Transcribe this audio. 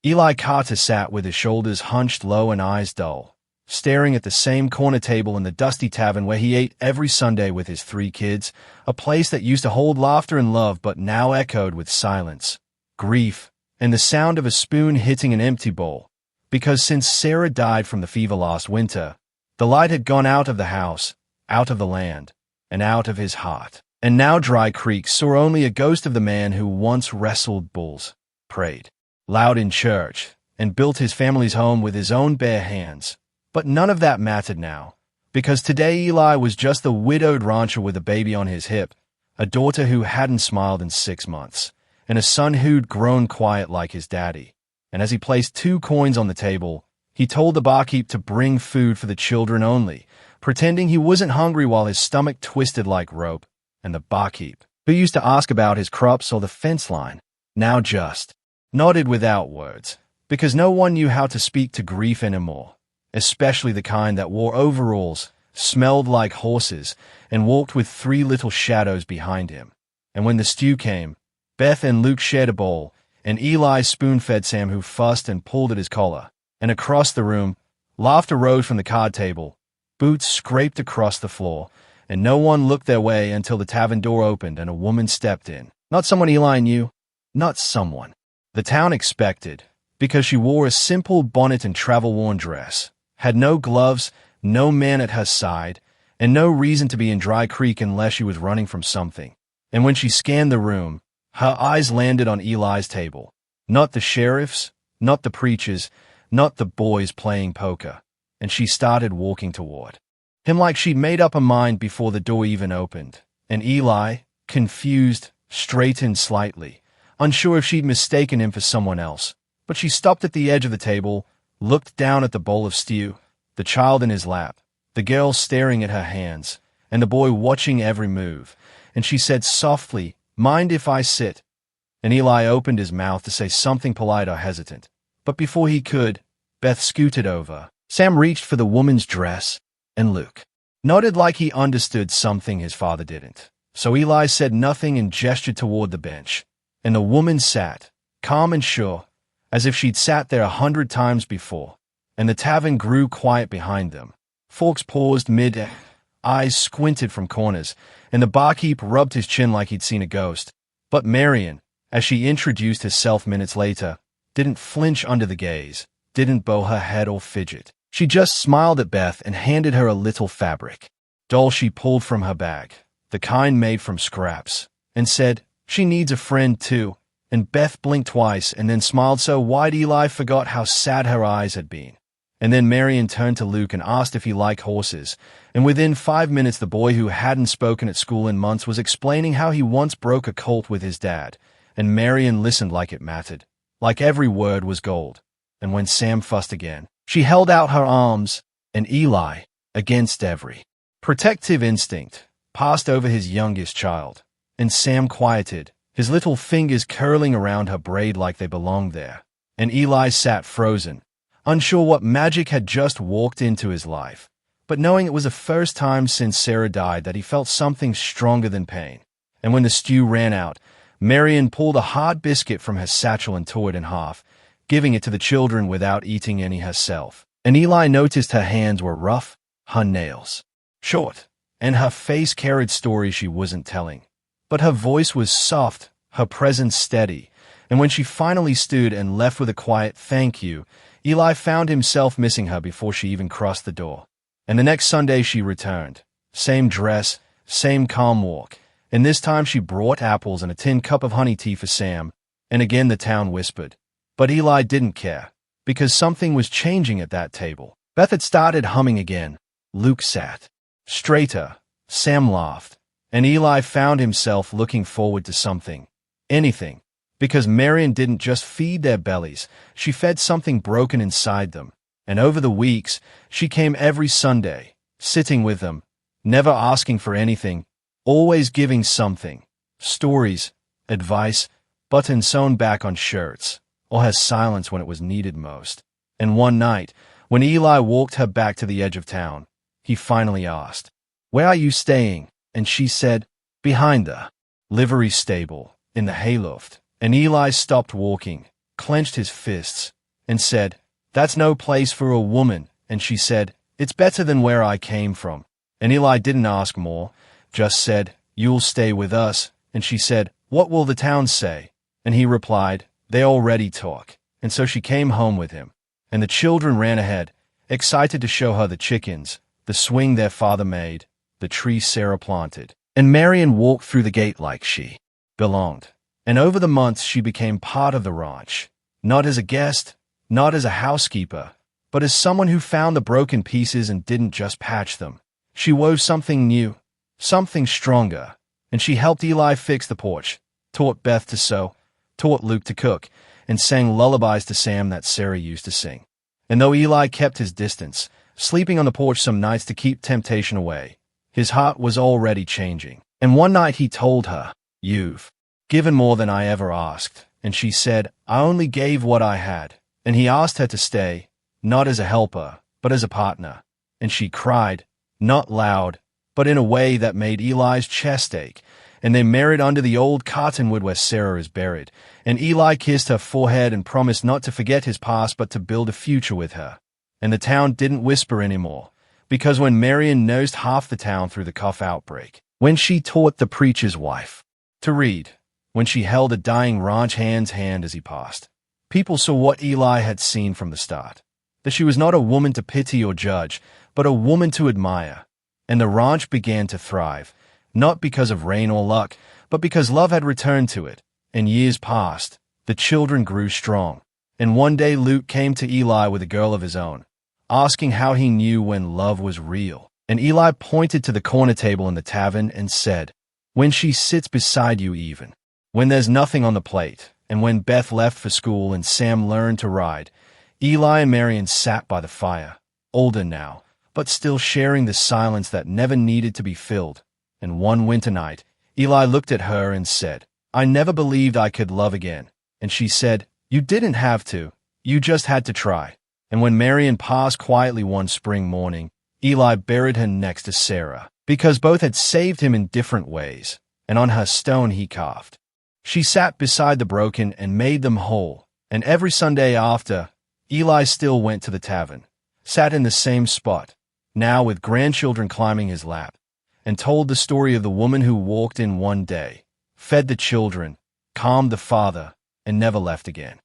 Eli Carter sat with his shoulders hunched low and eyes dull, staring at the same corner table in the dusty tavern where he ate every Sunday with his 3 kids, a place that used to hold laughter and love but now echoed with silence, grief, and the sound of a spoon hitting an empty bowl. Because since Sarah died from the fever last winter, the light had gone out of the house, out of the land, and out of his heart. And now Dry Creek saw only a ghost of the man who once wrestled bulls, prayed loud in church, and built his family's home with his own bare hands. But none of that mattered now, because today Eli was just a widowed rancher with a baby on his hip, a daughter who hadn't smiled in 6 months, and a son who'd grown quiet like his daddy. And as he placed 2 coins on the table, he told the barkeep to bring food for the children only, pretending he wasn't hungry while his stomach twisted like rope. And the barkeep, who used to ask about his crops or the fence line, now just nodded without words, because no one knew how to speak to grief anymore, especially the kind that wore overalls, smelled like horses, and walked with 3 little shadows behind him. And when the stew came, Beth and Luke shared a bowl, and Eli spoon-fed Sam, who fussed and pulled at his collar. And across the room, laughter rose from the card table, boots scraped across the floor, and no one looked their way until the tavern door opened and a woman stepped in. Not someone Eli knew, not someone the town expected, because she wore a simple bonnet and travel-worn dress, had no gloves, no man at her side, and no reason to be in Dry Creek unless she was running from something. And when she scanned the room, her eyes landed on Eli's table. Not the sheriff's, not the preacher's, not the boys playing poker. And she started walking toward him like she'd made up her mind before the door even opened. And Eli, confused, straightened slightly, unsure if she'd mistaken him for someone else. But she stopped at the edge of the table, looked down at the bowl of stew, the child in his lap, the girl staring at her hands, and the boy watching every move. And she said softly, "Mind if I sit?" And Eli opened his mouth to say something polite or hesitant. But before he could, Beth scooted over. Sam reached for the woman's dress, and Luke nodded like he understood something his father didn't. So Eli said nothing and gestured toward the bench. And the woman sat, calm and sure, as if she'd sat there 100 times before. And the tavern grew quiet behind them. Forks paused mid, eyes squinted from corners, and the barkeep rubbed his chin like he'd seen a ghost. But Marion, as she introduced herself minutes later, didn't flinch under the gaze, didn't bow her head or fidget. She just smiled at Beth and handed her a little fabric doll she pulled from her bag, the kind made from scraps, and said, "She needs a friend too." And Beth blinked twice and then smiled so wide Eli forgot how sad her eyes had been. And then Marion turned to Luke and asked if he liked horses, and within 5 minutes the boy who hadn't spoken at school in months was explaining how he once broke a colt with his dad, and Marion listened like it mattered, like every word was gold. And when Sam fussed again, she held out her arms, and Eli, against every protective instinct, passed over his youngest child, and Sam quieted, his little fingers curling around her braid like they belonged there. And Eli sat frozen, unsure what magic had just walked into his life, but knowing it was the first time since Sarah died that he felt something stronger than pain. And when the stew ran out, Marion pulled a hard biscuit from her satchel and tore it in half, giving it to the children without eating any herself. And Eli noticed her hands were rough, her nails short, and her face carried stories she wasn't telling. But her voice was soft, her presence steady, and when she finally stood and left with a quiet "thank you," Eli found himself missing her before she even crossed the door. And the next Sunday she returned. Same dress, same calm walk, and this time she brought apples and a tin cup of honey tea for Sam, and again the town whispered. But Eli didn't care, because something was changing at that table. Beth had started humming again. Luke sat straighter. Sam laughed. And Eli found himself looking forward to something. Anything. Because Marion didn't just feed their bellies, she fed something broken inside them. And over the weeks, she came every Sunday, sitting with them, never asking for anything, always giving something. Stories, advice, buttons sewn back on shirts, or her silence when it was needed most. And one night, when Eli walked her back to the edge of town, he finally asked, "Where are you staying?" And she said, "Behind the livery stable, in the hayloft." And Eli stopped walking, clenched his fists and said, "That's no place for a woman." And she said, "It's better than where I came from." And Eli didn't ask more, just said, "You'll stay with us." And she said, "What will the town say?" And he replied, "They already talk." And so she came home with him. And the children ran ahead, excited to show her the chickens, the swing their father made, the tree Sarah planted. And Marion walked through the gate like she belonged. And over the months she became part of the ranch, not as a guest, not as a housekeeper, but as someone who found the broken pieces and didn't just patch them. She wove something new, something stronger, and she helped Eli fix the porch, taught Beth to sew, taught Luke to cook, and sang lullabies to Sam that Sarah used to sing. And though Eli kept his distance, sleeping on the porch some nights to keep temptation away, his heart was already changing. And one night he told her, "You've given more than I ever asked." And she said, "I only gave what I had." And he asked her to stay, not as a helper, but as a partner. And she cried, not loud, but in a way that made Eli's chest ache. And they married under the old cottonwood where Sarah is buried. And Eli kissed her forehead and promised not to forget his past but to build a future with her. And the town didn't whisper anymore, because when Marion nosed half the town through the cough outbreak, when she taught the preacher's wife to read, when she held a dying ranch hand's hand as he passed, people saw what Eli had seen from the start, that she was not a woman to pity or judge, but a woman to admire. And the ranch began to thrive, not because of rain or luck, but because love had returned to it. And years passed, the children grew strong. And one day Luke came to Eli with a girl of his own, asking how he knew when love was real. And Eli pointed to the corner table in the tavern and said, "When she sits beside you even, when there's nothing on the plate, and when Beth left for school and Sam learned to ride, Eli and Marion sat by the fire, older now, but still sharing the silence that never needed to be filled. And one winter night, Eli looked at her and said, 'I never believed I could love again.' And she said, 'You didn't have to. You just had to try.' And when Marion passed quietly one spring morning, Eli buried her next to Sarah, because both had saved him in different ways, and on her stone he carved. She sat beside the broken and made them whole. And every Sunday after, Eli still went to the tavern, sat in the same spot, now with grandchildren climbing his lap, and told the story of the woman who walked in one day, fed the children, calmed the father, and never left again.